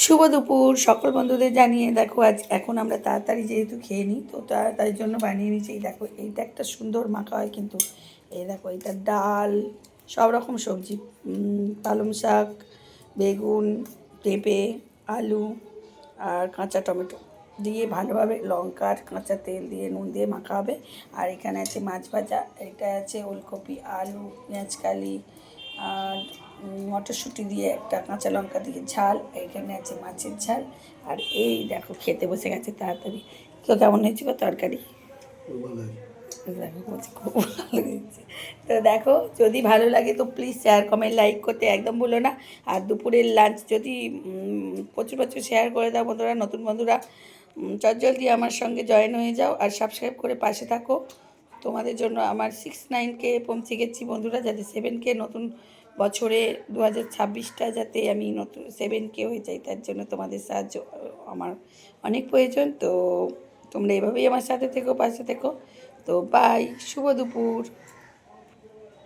শুভ দুপুর সকল বন্ধুদের জানিয়ে দেখো আজ এখন আমরা তাড়াতাড়ি যেহেতু খেয়ে নিই তো তার জন্য বানিয়ে নিচ্ছি। এই দেখো এইটা একটা সুন্দর মাখা হয় কিন্তু এই দেখো এটা ডাল সব রকম সবজি, পালং শাক, বেগুন, পেঁপে, আলু আর কাঁচা টমেটো দিয়ে ভালোভাবে লঙ্কা আর কাঁচা তেল দিয়ে নুন দিয়ে মাখা হবে। আর এখানে আছে মাছ ভাজা, এটা আছে ওলকপি, আলু, পেঁয়াজকালি আর মটরশুঁটি দিয়ে একটা কাঁচা লঙ্কা দিয়ে ঝাল, এখানে আছে মাছের ঝাল। আর এই দেখো খেতে বসে গেছে তাড়াতাড়ি। কেউ কেমন হয়েছে গো তরকারি? দেখো বলছি খুব ভালো হয়েছে। তো দেখো যদি ভালো লাগে তো প্লিজ শেয়ার কমেন্ট লাইক করতে একদম ভুলো না। আর দুপুরের লাঞ্চ যদি প্রচুর প্রচুর শেয়ার করে দাও বন্ধুরা, নতুন বন্ধুরা চটজলদি আমার সঙ্গে জয়েন হয়ে যাও আর সাবস্ক্রাইব করে পাশে থাকো। তোমাদের জন্য আমার 6-9K পৌঁছে গেছি বন্ধুরা, যাতে 7K নতুন বছরে 2026টা যাতে আমি নতুন 7K হয়ে যাই, তার জন্য তোমাদের সাহায্য আমার অনেক প্রয়োজন। তো তোমরা এভাবেই আমার সাথে থেকো, পাশে থেকো। তো বাই, শুভ দুপুর।